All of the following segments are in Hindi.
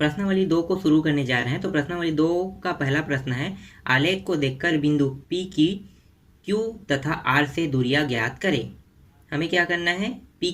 प्रश्नावली 2 को शुरू करने जा रहे हैं। तो प्रश्नावली 2 का पहला प्रश्न है, आलेख को देखकर बिंदु P की Q तथा R से दूरियां ज्ञात करें। हमें क्या करना है, पी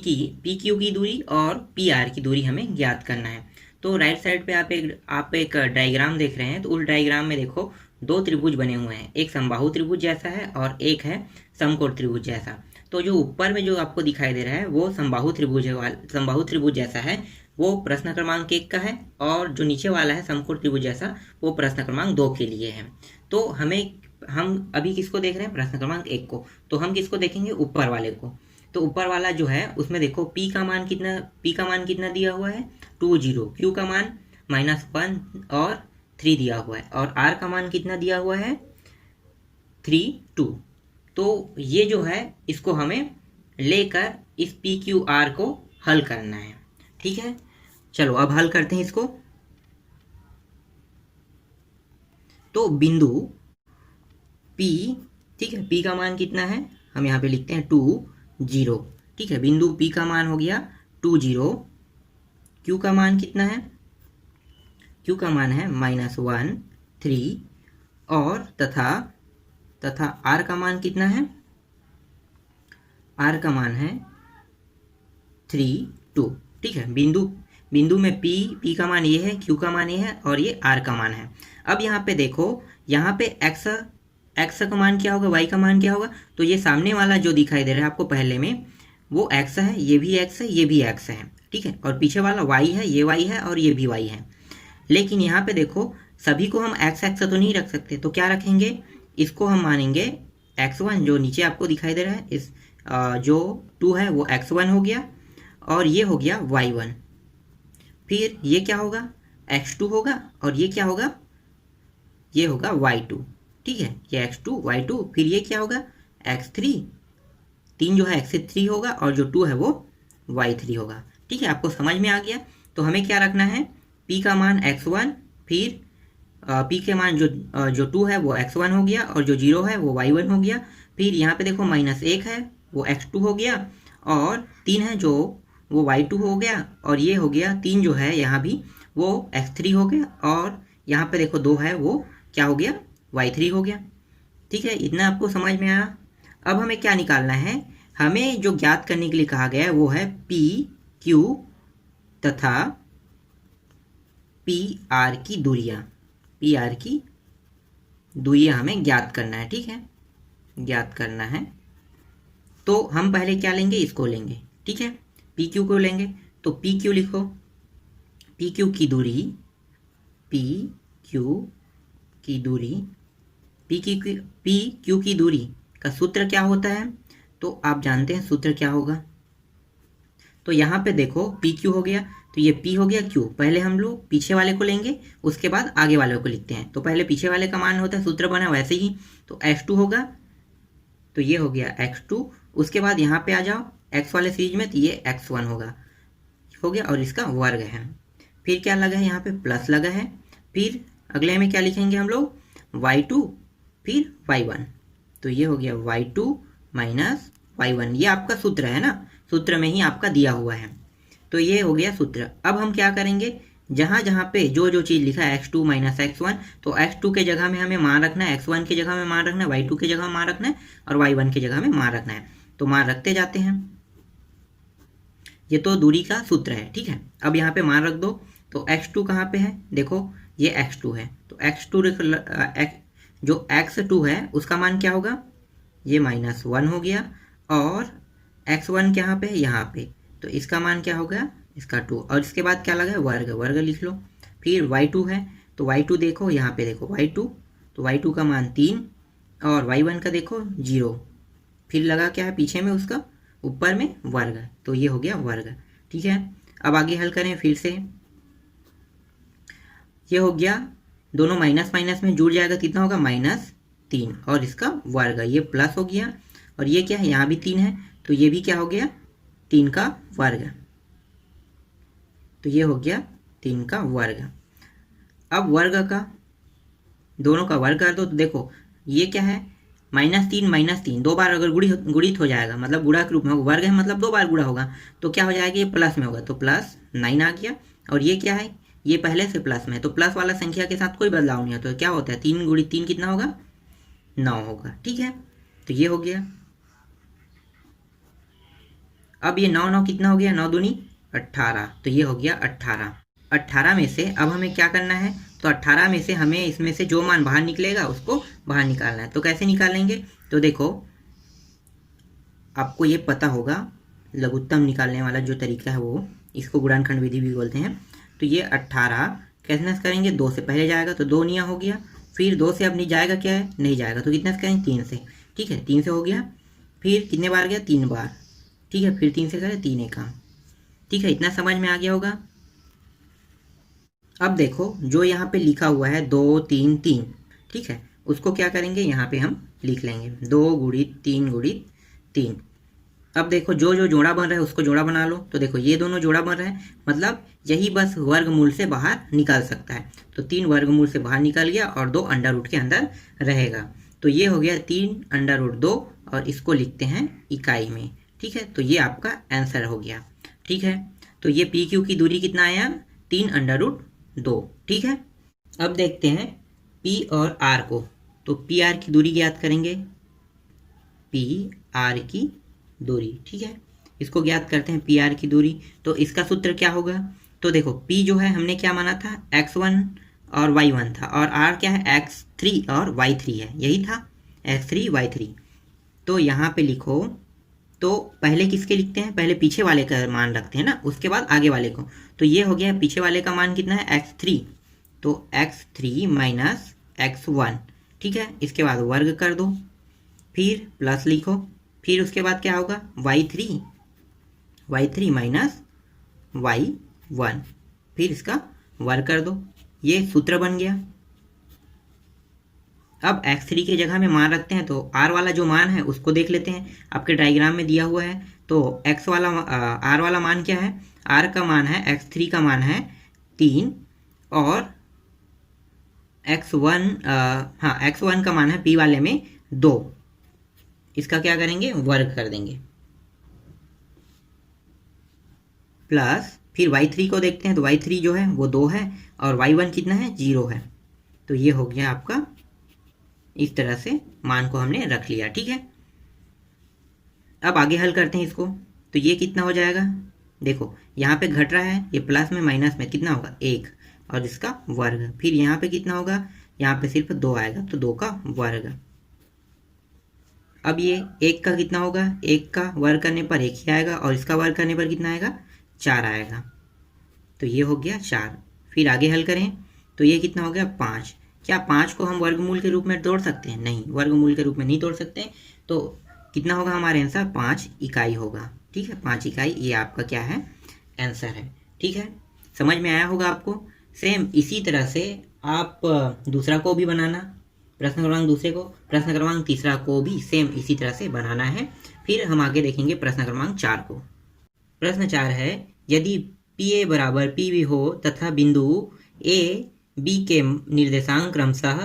क्यू की दूरी और पी आर की दूरी हमें ज्ञात करना है। तो राइट साइड पे आप एक डायग्राम देख रहे हैं। तो उस डायग्राम में देखो दो त्रिभुज बने हुए हैं, एक समबाहु त्रिभुज जैसा है और एक है समकोण त्रिभुज जैसा। तो जो ऊपर में जो आपको दिखाई दे रहा है वो समबाहु त्रिभुज जैसा है, वो प्रश्न क्रमांक 1 का है, और जो नीचे वाला है समकोण त्रिभुज जैसा वो प्रश्न क्रमांक 2 के लिए है। तो हम अभी किसको देख रहे हैं, प्रश्न क्रमांक 1 को। तो हम किसको देखेंगे, ऊपर वाले को। तो ऊपर वाला जो है उसमें देखो P का मान कितना दिया हुआ है 20, Q का मान -1 और 3 दिया हुआ है, और R का मान कितना दिया हुआ है 3 2। तो ये जो है इसको हमें लेकर इस PQR को हल करना है। ठीक है, चलो अब हल करते हैं इसको। तो बिंदु P, ठीक है, P का मान कितना है, हम यहाँ पे लिखते हैं 20। ठीक है, बिंदु P का मान हो गया 20। Q का मान कितना है, Q का मान है -1 3, और तथा R का मान कितना है, R का मान है 3 2। ठीक है, बिंदु में P का मान ये है, Q का मान ये है और ये R का मान है। अब यहाँ पे देखो, यहाँ पे x का मान क्या होगा, y का मान क्या होगा। तो ये सामने वाला जो दिखाई दे रहा है आपको पहले में वो x है, ये भी x है, ये भी x है। ठीक है, और पीछे वाला y है, ये y है और ये भी y है। लेकिन यहाँ पे देखो सभी को हम x तो नहीं रख सकते, तो क्या रखेंगे, इसको हम मानेंगे x1, जो नीचे आपको दिखाई दे रहा है। इस जो 2 है वो x1 हो गया और ये हो गया y1। फिर ये क्या होगा, x2 होगा, और ये क्या होगा, ये होगा y2। ठीक है, ये x2 y2, फिर ये क्या होगा x3, 3 जो है x3 होगा और जो 2 है वो y3 होगा। ठीक है, आपको समझ में आ गया। तो हमें क्या रखना है, p का मान x1, फिर p के मान जो 2 है वो x1 हो गया, और जो 0 है वो y1 हो गया। फिर यहाँ पे देखो -1 है वो x2 हो गया, और 3 है जो वो y2 हो गया, और ये हो गया 3 जो है यहाँ भी वो x3 हो गया, और यहाँ पे देखो 2 है वो क्या हो गया y3 हो गया। ठीक है, इतना आपको समझ में आया। अब हमें क्या निकालना है, हमें जो ज्ञात करने के लिए कहा गया है वो है P Q तथा PR की दूरियां। PR की दूरियां हमें ज्ञात करना है। ठीक है, ज्ञात करना है। तो हम पहले क्या लेंगे, इसको लेंगे। ठीक है, PQ को लेंगे। तो PQ लिखो, PQ की दूरी, PQ की दूरी, PQ की दूरी का सूत्र क्या होता है, तो आप जानते हैं सूत्र क्या होगा। तो यहाँ पे देखो PQ हो गया, तो ये P हो गया Q। पहले हम लोग पीछे वाले को लेंगे, उसके बाद आगे वाले को लिखते हैं। तो पहले पीछे वाले का मान होता है, सूत्र बना वैसे ही, तो x2 होगा, तो ये हो गया x2। उसके बाद यहाँ पे आ जाओ x वाले सीरीज में, तो ये x1 हो गया और इसका वर्ग है। फिर क्या लगा है, यहाँ पे प्लस लगा है। फिर अगले में क्या लिखेंगे हम लोग, y2 फिर y1, तो ये हो गया y2 माइनस y1। ये आपका सूत्र है ना, सूत्र में ही आपका दिया हुआ है। तो ये हो गया सूत्र। अब हम क्या करेंगे, जहाँ जहाँ पे जो चीज़ लिखा है x2 माइनस x1, तो x2 के जगह में हमें मान रखना है, x1 की जगह में मान रखना है, y2 की जगह में मान रखना है, और y1 की जगह में मान रखना है। तो मान रखते जाते हैं। ये तो दूरी का सूत्र है। ठीक है, अब यहाँ पे मान रख दो। तो x2 कहाँ पे है, देखो ये x2 है, तो x2 जो x2 है उसका मान क्या होगा, ये -1 हो गया, और x1 कहाँ पे है, यहाँ पे, तो इसका मान क्या होगा, इसका 2, और इसके बाद क्या लगा है, वर्ग लिख लो। फिर y2 है, तो y2 देखो यहाँ पे देखो y2, तो y2 का मान 3, और y1 का देखो 0, फिर लगा क्या है पीछे में उसका, ऊपर में वर्ग, तो ये हो गया वर्ग। ठीक है, अब आगे हल करें फिर से। ये हो गया, दोनों माइनस माइनस में जुड़ जाएगा, कितना होगा -3, और इसका वर्ग, ये प्लस हो गया, और ये क्या है, यहाँ भी 3 है, तो ये भी क्या हो गया 3 का वर्ग, तो ये हो गया 3 का वर्ग। अब वर्ग का, दोनों का वर्ग कर दो, तो देखो ये क्या है, -3 दो बार अगर गुणित हो जाएगा, मतलब गुणा के रूप में होगा, वर्ग है मतलब 2 बार गुणा होगा, तो क्या हो जाएगा, ये प्लस में होगा, तो +9 आ गया। और ये क्या है, ये पहले से प्लस में है, तो प्लस वाला संख्या के साथ कोई बदलाव नहीं है, तो क्या होता है 3 गुणित 3 कितना होगा, 9 होगा। ठीक है, तो ये हो गया। अब ये 9 9 कितना हो गया, 9 दूनी 18, तो ये हो गया 18। 18 में से अब हमें क्या करना है, तो 18 में से हमें इसमें से जो मान बाहर निकलेगा उसको बाहर निकालना है। तो कैसे निकालेंगे, तो देखो आपको ये पता होगा, लघुत्तम निकालने वाला जो तरीका है वो, इसको गुणनखंड विधि भी बोलते हैं। तो ये 18 कैसे नस करेंगे, 2 से पहले जाएगा तो 2 निया हो गया, फिर 2 से अब नहीं जाएगा, क्या है नहीं जाएगा, तो कितना से करेंगे 3 से। ठीक है, 3 से हो गया, फिर कितने बार गया 3 बार। ठीक है, फिर 3 से करें 3 एकम। ठीक है, इतना समझ में आ गया होगा। अब देखो जो यहाँ पे लिखा हुआ है 2 3 3, ठीक है, उसको क्या करेंगे यहाँ पे हम लिख लेंगे 2 गुणित 3 गुणित 3। अब देखो जो जो जोड़ा बन रहा है उसको जोड़ा बना लो, तो देखो ये दोनों जोड़ा बन रहा है, मतलब यही बस वर्गमूल से बाहर निकाल सकता है। तो 3 वर्गमूल से बाहर निकल गया और 2 अंडर रूट के अंदर रहेगा, तो ये हो गया 3 अंडर रूट 2, और इसको लिखते हैं इकाई में। ठीक है, तो ये आपका आंसर हो गया। ठीक है, तो ये पी क्यू की दूरी कितना आया, 3 अंडर रूट 2। ठीक है, अब देखते हैं पी और आर को, तो पी आर की दूरी ज्ञात करेंगे, पी आर की दूरी। ठीक है, इसको ज्ञात करते हैं पी आर की दूरी। तो इसका सूत्र क्या होगा, तो देखो पी जो है हमने क्या माना था, x1 और y1 था, और आर क्या है x3 और y3 है, यही था x3 y3। तो यहाँ पे लिखो, तो पहले किसके लिखते हैं, पहले पीछे वाले का मान रखते हैं ना, उसके बाद आगे वाले को। तो ये हो गया पीछे वाले का मान कितना है x3, तो x3 माइनस x1। ठीक है, इसके बाद वर्ग कर दो, फिर प्लस लिखो, फिर उसके बाद क्या होगा y3 माइनस y1, फिर इसका वर्ग कर दो, ये सूत्र बन गया। अब x3 के जगह में मान रखते हैं, तो r वाला जो मान है उसको देख लेते हैं, आपके डायग्राम में दिया हुआ है। तो r वाला मान क्या है, r का मान है, x3 का मान है 3, और x1 का मान है p वाले में 2। इसका क्या करेंगे, वर्ग कर देंगे, प्लस फिर y3 को देखते हैं, तो y3 जो है वो 2 है, और y1 कितना है 0 है। तो ये हो गया आपका, इस तरह से मान को हमने रख लिया। ठीक है, अब आगे हल करते हैं इसको, तो ये कितना हो जाएगा, देखो यहाँ पे घट रहा है, ये प्लस में माइनस में कितना होगा 1, और इसका वर्ग, फिर यहाँ पे कितना होगा, यहाँ पे सिर्फ 2 आएगा, तो 2 का वर्ग। अब ये 1 का कितना होगा, 1 का वर्ग करने पर 1 ही आएगा, और इसका वर्ग करने पर कितना आएगा 4 आएगा, तो ये हो गया 4। फिर आगे हल करें, तो ये कितना हो गया 5। क्या 5 को हम वर्गमूल के रूप में तोड़ सकते हैं, नहीं, वर्गमूल के रूप में नहीं तोड़ सकते। तो कितना होगा हमारा आंसर, 5 इकाई होगा। ठीक है, 5 इकाई ये आपका क्या है, आंसर है। ठीक है, समझ में आया होगा आपको। सेम इसी तरह से आप दूसरा को भी बनाना, प्रश्न क्रमांक दूसरे को, प्रश्न क्रमांक तीसरा को भी सेम इसी तरह से बनाना है। फिर हम आगे देखेंगे प्रश्न क्रमांक 4 को। प्रश्न 4 है, यदि पी ए बराबर पी बी हो तथा बिंदु ए बी के निर्देशांक क्रमशः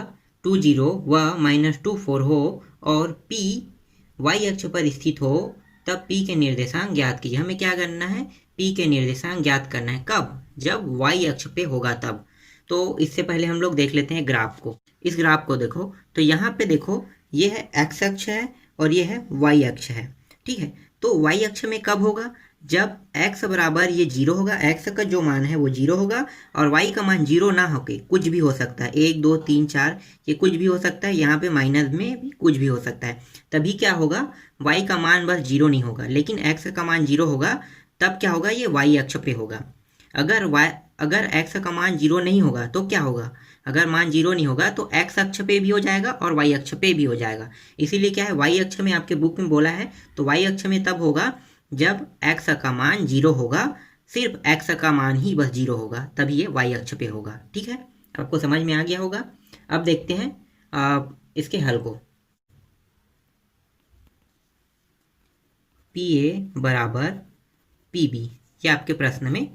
2 0 व -2 4 हो, और पी वाई अक्ष पर स्थित हो, तब पी के निर्देशांक ज्ञात कीजिए। हमें क्या करना है, पी के निर्देशांक ज्ञात करना है, कब, जब वाई अक्ष पे होगा तब। तो इससे पहले हम लोग देख लेते हैं ग्राफ को। इस ग्राफ को देखो, तो यहाँ पे देखो ये है एक्स अक्ष है और ये है वाई अक्ष है। ठीक है, तो वाई अक्ष में कब होगा, जब x बराबर ये 0 होगा, x का जो मान है वो 0 होगा, और y का मान 0 ना होके कुछ भी हो सकता है, 1 2 3 4 ये कुछ भी हो सकता है, यहाँ पे माइनस में भी कुछ भी हो सकता है। तभी क्या होगा, y का मान बस 0 नहीं होगा, लेकिन x का मान 0 होगा, तब क्या होगा, ये y अक्ष पे होगा। अगर x का मान 0 नहीं होगा तो क्या होगा, अगर मान 0 नहीं होगा तो x अक्ष पे भी हो जाएगा और y अक्ष पे भी हो जाएगा। इसीलिए क्या है, y अक्ष में आपके बुक में बोला है, तो y अक्ष में तब होगा जब x का मान 0 होगा, सिर्फ x का मान ही बस 0 होगा, तभी ये y अक्ष पे होगा। ठीक है, आपको समझ में आ गया होगा। अब देखते हैं इसके हल को। पी ए बराबर पी बी, ये आपके प्रश्न में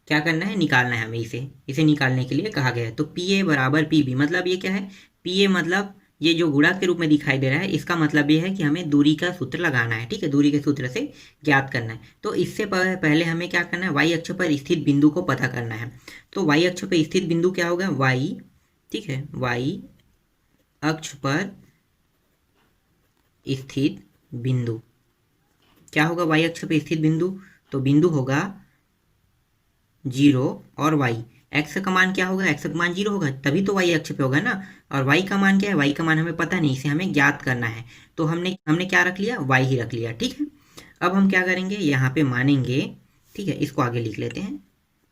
क्या करना है, निकालना है हमें, इसे निकालने के लिए कहा गया है। तो पी ए बराबर पी बी, मतलब ये क्या है, पी ए मतलब ये जो गुणा के रूप में दिखाई दे रहा है, इसका मतलब ये है कि हमें दूरी का सूत्र लगाना है। ठीक है, दूरी के सूत्र से ज्ञात करना है। तो इससे पहले हमें क्या करना है, वाई अक्ष पर स्थित बिंदु को पता करना है। तो वाई अक्ष पर स्थित बिंदु क्या होगा, वाई। ठीक है, वाई अक्ष पर स्थित बिंदु क्या होगा, वाई अक्ष पर स्थित बिंदु, तो बिंदु होगा 0 और y। x का मान क्या होगा, x का मान 0 होगा, तभी तो y अक्ष पे होगा ना। और y का मान क्या है, y का मान हमें पता नहीं, इसे हमें ज्ञात करना है। तो हमने क्या रख लिया, y ही रख लिया। ठीक है, अब हम क्या करेंगे, यहाँ पे मानेंगे। ठीक है, इसको आगे लिख लेते हैं।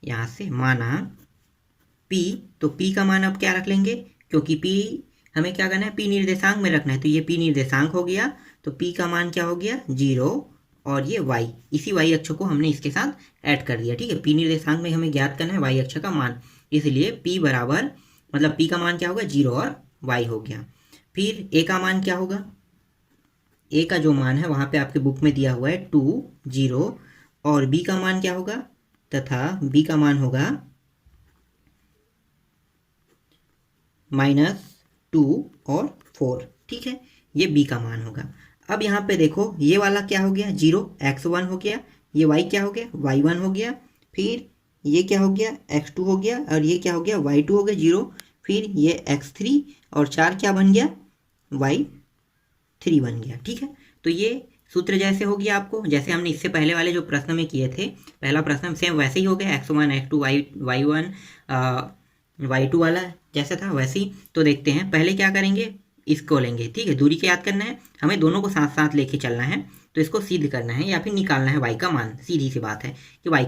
यहाँ से माना p, तो p का मान अब क्या रख लेंगे, क्योंकि p हमें क्या करना है, p निर्देशांक में रखना है। तो ये p निर्देशांक हो गया, तो p का मान क्या हो गया, 0, और ये y, इसी y अक्ष को हमने इसके साथ ऐड कर दिया। ठीक है, p निर्देशांक में हमें ज्ञात करना है y अक्ष का मान, इसलिए p बराबर, मतलब p का मान क्या होगा, 0 और y हो गया। फिर a का मान क्या होगा, a का जो मान है वहाँ पे आपके बुक में दिया हुआ है 2, 0, और b का मान क्या होगा, तथा b का मान होगा -2 और 4। ठीक है, ये b का मान होगा। अब यहाँ पे देखो, ये वाला क्या हो गया, 0, x1 हो गया, ये y क्या हो गया, y1 हो गया, फिर ये क्या हो गया, x2 हो गया, और ये क्या हो गया, y2 हो गया 0, फिर ये x3, और 4 क्या बन गया, y3 बन गया। ठीक है, तो ये सूत्र जैसे हो गया आपको, जैसे हमने इससे पहले वाले जो प्रश्न में किए थे, पहला प्रश्न सेम वैसे ही हो गया, x1 x2 y1 y2 वाला जैसा था वैसे ही। तो देखते हैं, पहले क्या करेंगे, इसको लेंगे। ठीक है, दूरी के याद करना है हमें, दोनों को साथ साथ लेके चलना है। तो इसको सिद्ध करना है या फिर निकालना है y का मान, सीधी सी बात है कि y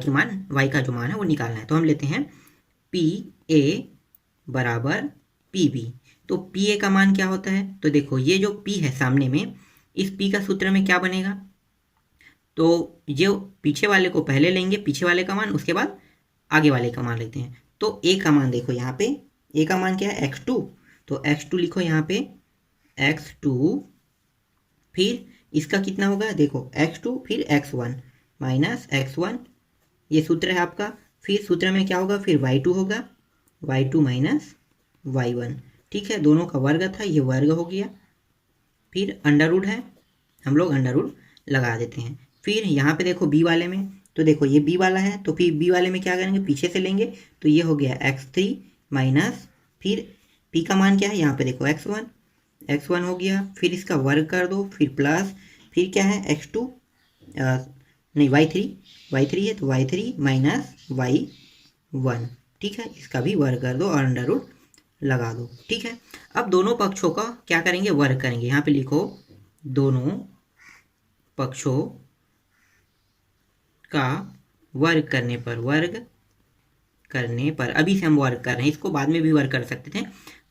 का जो मान है वो निकालना है। तो हम लेते हैं पी ए बराबर पी बी। तो पी ए का मान क्या होता है, तो देखो ये जो p है सामने में, इस p का सूत्र में क्या बनेगा, तो जो पीछे वाले को पहले लेंगे, पीछे वाले का मान, उसके बाद आगे वाले का मान लेते हैं। तो a का मान देखो, यहाँ पे a का मान क्या है, x2, तो x2 लिखो यहाँ पे, x2, फिर इसका कितना होगा, देखो x2 फिर x1 माइनस x1, ये सूत्र है आपका। फिर सूत्र में क्या होगा, फिर y2 होगा, y2 माइनस y1। ठीक है, दोनों का वर्ग था, ये वर्ग हो गया। फिर अंडर रूट है, हम लोग अंडर रूट लगा देते हैं। फिर यहाँ पे देखो b वाले में, तो देखो ये b वाला है, तो फिर b वाले में क्या करेंगे, पीछे से लेंगे, तो ये हो गया x3 माइनस, फिर p का मान क्या है, यहाँ पे देखो x1 हो गया, फिर इसका वर्ग कर दो, फिर प्लस, फिर क्या है x2 नहीं y3 है, तो y3 माइनस y1। ठीक है, इसका भी वर्ग कर दो और अंडर रूट लगा दो। ठीक है, अब दोनों पक्षों का क्या करेंगे, वर्ग करेंगे। यहाँ पे लिखो, दोनों पक्षों का वर्ग करने पर अभी से हम वर्ग कर रहे हैं, इसको बाद में भी वर्ग कर सकते थे।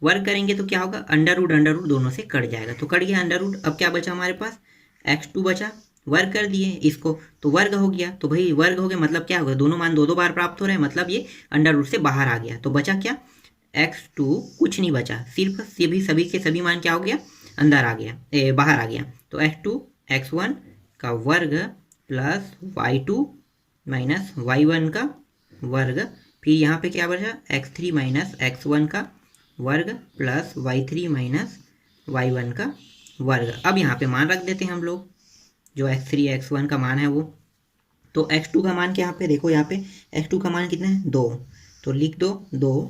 वर्ग करेंगे तो क्या होगा, अंडर रूट दोनों से कट जाएगा, तो कट गया अंडर रूट। अब क्या बचा हमारे पास, x2 बचा, वर्ग कर दिए इसको, तो वर्ग हो गया। तो भाई वर्ग हो गया मतलब क्या होगा, दोनों मान दो बार प्राप्त हो रहे हैं, मतलब ये अंडर रूट से बाहर आ गया। तो बचा क्या, x2, कुछ नहीं बचा, सिर्फ सभी के सभी मान क्या हो गया, अंदर आ गया, बाहर आ गया। तो x2 x1 का वर्ग प्लस y2 माइनस y1 का वर्ग, फिर यहाँ पे क्या बचा, x3 माइनस x1 का वर्ग प्लस y3 माइनस y1 का वर्ग। अब यहाँ पे मान रख देते हैं हम लोग, जो x3 x1 का मान है वो। तो x2 का मान क्या, यहाँ पे देखो, यहाँ पे x2 का मान कितना है, 2, तो लिख दो 2।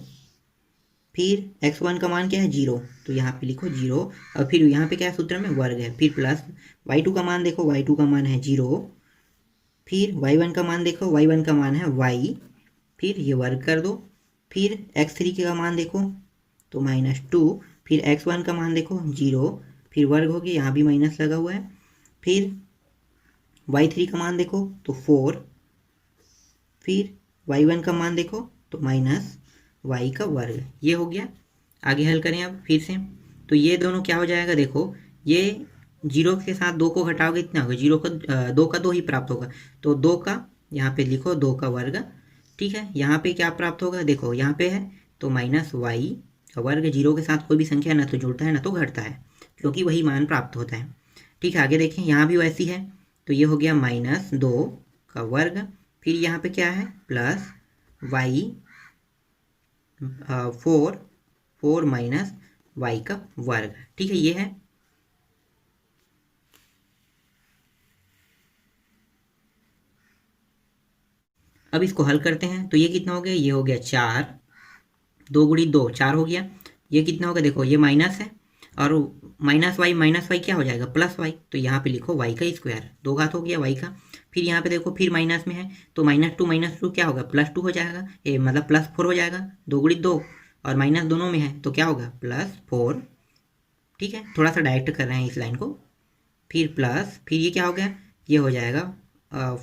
फिर x1 का मान क्या है, 0, तो यहाँ पे लिखो 0, और फिर यहाँ पे क्या है, सूत्र में वर्ग है। फिर प्लस y2 का मान देखो, y2 का मान है 0, फिर y1 का मान देखो, y1 का मान है y, फिर ये वर्ग कर दो। फिर x3 का मान देखो, तो -2, फिर x1 का मान देखो 0, फिर वर्ग हो गया, यहाँ भी माइनस लगा हुआ है। फिर y3 का मान देखो तो 4, फिर y1 का मान देखो तो माइनस y का वर्ग, ये हो गया। आगे हल करें अब फिर से, तो ये दोनों क्या हो जाएगा, देखो ये 0 के साथ 2 को घटाओगे इतना होगा, 2 का 2 ही प्राप्त होगा, तो 2 का यहाँ पे लिखो 2 का वर्ग। ठीक है, यहाँ पे क्या प्राप्त होगा, देखो यहाँ पे है तो माइनस y का वर्ग। 0 के साथ कोई भी संख्या ना तो जुड़ता है ना तो घटता है, क्योंकि वही मान प्राप्त होता है। ठीक है, आगे देखें, यहाँ भी वैसी है, तो ये हो गया -2 का वर्ग, फिर यहाँ पे क्या है, प्लस y 4 माइनस वाई का वर्ग। ठीक है, ये है। अब इसको हल करते हैं तो ये कितना हो गया, ये हो गया 4, 2 गुड़ी 2 4 हो गया। ये कितना होगा, देखो ये माइनस है और माइनस वाई क्या हो जाएगा, प्लस वाई। तो यहाँ पे लिखो वाई का स्क्वायर, 2 घात हो गया वाई का। फिर यहाँ पे देखो फिर माइनस में है तो माइनस टू क्या होगा, +2 हो जाएगा, ये मतलब +4 हो जाएगा। 2 गुड़ी 2 और माइनस दोनों में है तो क्या होगा, +4। ठीक है, थोड़ा सा डायरेक्ट कर रहे हैं इस लाइन को। फिर प्लस, फिर ये क्या हो गया, ये हो जाएगा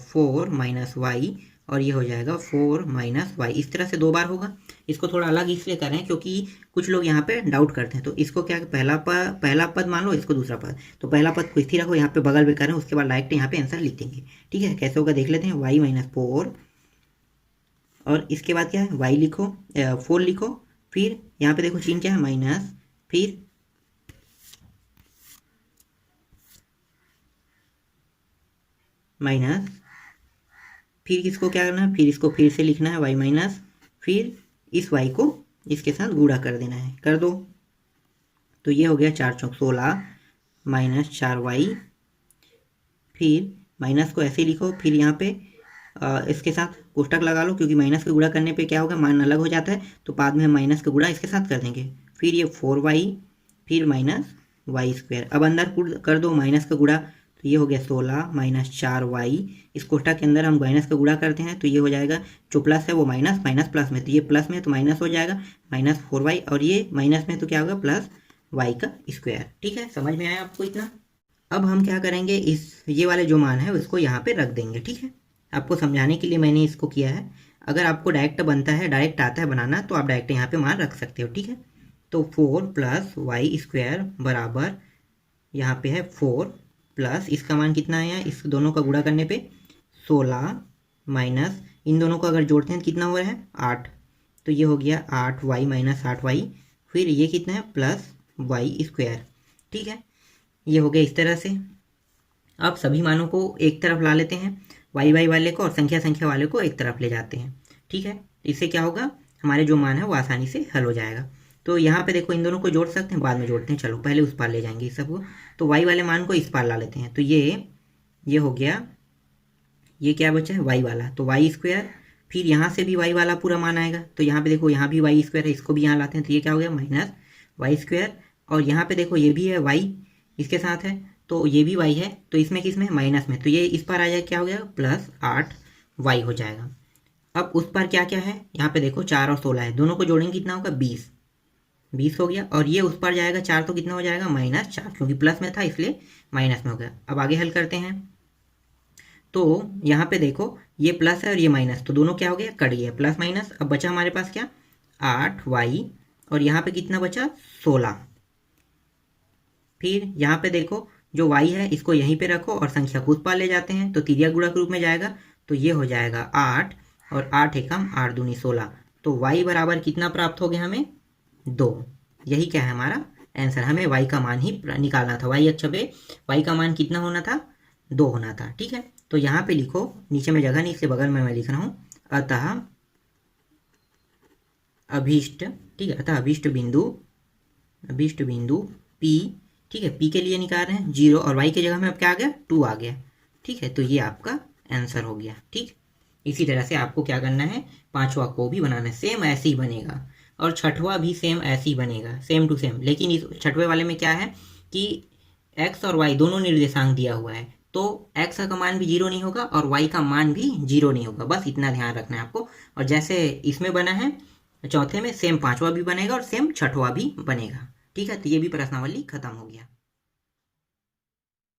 4 माइनस वाई और ये हो जाएगा 4 माइनस वाई। इस तरह से 2 बार होगा। इसको थोड़ा अलग इसलिए कर रहे हैं क्योंकि कुछ लोग यहाँ पे डाउट करते हैं। तो इसको क्या, पहला पद मान लो, इसको दूसरा पद। तो पहला पद को स्थिर रखो, यहाँ पे बगल में कर रहे हैं, उसके बाद डायरेक्ट यहाँ पे आंसर लिख देंगे। ठीक है, कैसे होगा देख लेते हैं। वाई माइनस 4 और इसके बाद क्या है, वाई लिखो, 4 लिखो। फिर यहाँ पे देखो चिन्ह क्या है, माइनस, फिर माइनस, फिर इसको क्या करना है, फिर इसको फिर से लिखना है वाई माइनस, फिर इस वाई को इसके साथ गुणा कर देना है, कर दो। तो ये हो गया 4 चौक 16 माइनस 4 वाई। फिर माइनस को ऐसे लिखो, फिर यहाँ पे इसके साथ कोष्टक लगा लो क्योंकि माइनस का गुणा करने पे क्या होगा, मान अलग हो जाता है तो बाद में हम माइनस का गुणा इसके साथ कर देंगे। फिर ये 4 वाई, फिर माइनस वाई स्क्वायर। अब अंदर कर दो माइनस का गुणा, तो ये हो गया 16 माइनस 4 वाई। इस कोष्टक के अंदर हम माइनस का गुणा करते हैं तो ये हो जाएगा, जो प्लस है वो माइनस, माइनस प्लस में, तो ये प्लस में तो माइनस हो जाएगा, माइनस 4 वाई, और ये माइनस में तो क्या होगा, प्लस वाई का स्क्वायर। ठीक है, समझ में आया आपको इतना। अब हम क्या करेंगे, इस ये वाले जो मान है उसको यहाँ पे रख देंगे। ठीक है, आपको समझाने के लिए मैंने इसको किया है। अगर आपको डायरेक्ट बनता है, डायरेक्ट आता है बनाना, तो आप डायरेक्ट यहाँ पे मान रख सकते हो। ठीक है, तो 4 प्लस वाई स्क्वायर बराबर, यहाँ पे है 4 प्लस इसका मान कितना है, इस दोनों का गुणा करने पे 16 माइनस इन दोनों को अगर जोड़ते हैं तो कितना हो रहा है, 8। तो ये हो गया 8 वाई माइनस 8 वाई। फिर ये कितना है, प्लस वाई स्क्वायर। ठीक है, ये हो गया इस तरह से। अब सभी मानों को एक तरफ ला लेते हैं, वाई वाले को और संख्या वाले को एक तरफ ले जाते हैं। ठीक है, इससे क्या होगा, हमारे जो मान है वो आसानी से हल हो जाएगा। तो यहाँ पे देखो इन दोनों को जोड़ सकते हैं, बाद में जोड़ते हैं। चलो पहले उस पार ले जाएंगे इस सबको। तो वाई वाले मान को इस पार ला लेते हैं। तो ये हो गया, ये क्या बचा है, वाई वाला, तो वाई स्क्वायर। फिर यहाँ से भी वाई वाला पूरा मान आएगा, तो यहाँ पे देखो यहाँ भी वाई स्क्वायर है, इसको भी यहाँ लाते हैं। तो ये क्या हो गया, माइनस वाई स्क्वायर। और यहाँ पे देखो ये भी है वाई इसके साथ है, तो ये भी वाई है, तो इसमें किस में, माइनस में, तो ये इस पर आ जाएगा, क्या हो गया, प्लस 8 वाई हो जाएगा। अब उस पर क्या क्या है, यहाँ पे देखो 4 और 16 है, दोनों को जोड़ेंगे कितना होगा, 20 हो गया। और ये उस पर जाएगा 4 तो कितना हो जाएगा, -4, क्योंकि प्लस में था इसलिए माइनस में हो गया। अब आगे हल करते हैं। तो यहाँ पे देखो ये प्लस है और ये माइनस, तो दोनों क्या हो गया, कट गया, प्लस माइनस। अब बचा हमारे पास क्या, 8 वाई और यहाँ पे कितना बचा, 16। फिर यहाँ पे देखो जो y है इसको यहीं पे रखो और संख्या को उस पार ले जाते हैं, तो तिर्यक गुणा के रूप में जाएगा। तो ये हो जाएगा 8 और 8 एकम 8 दूनी 16। तो y बराबर कितना प्राप्त हो गया हमें, 2। यही क्या है हमारा आंसर, हमें y का मान ही निकालना था। y अक्ष पे y का मान कितना होना था, 2 होना था। ठीक है, तो यहाँ पे लिखो, नीचे में जगह नहीं, इसके बगल में मैं लिख रहा हूँ, अतः अभीष्ट, ठीक है, अतः अभीष्ट बिंदु P, ठीक है, P के लिए निकाल रहे हैं 0 और y की जगह में अब क्या आ गया, 2 आ गया। ठीक है, तो ये आपका आंसर हो गया। ठीक, इसी तरह से आपको क्या करना है, पांचवा को भी बनाना है, सेम ऐसे ही बनेगा, और छठवा भी सेम ऐसे ही बनेगा, सेम टू सेम। लेकिन इस छठवें वाले में क्या है कि x और y दोनों निर्देशांक दिया हुआ है, तो x का मान भी 0 नहीं होगा और y का मान भी 0 नहीं होगा, बस इतना ध्यान रखना है आपको। और जैसे इसमें बना है चौथे में, सेम पांचवा भी बनेगा और सेम छठवा भी बनेगा। ठीक है, तो ये भी प्रश्नावली खत्म हो गया।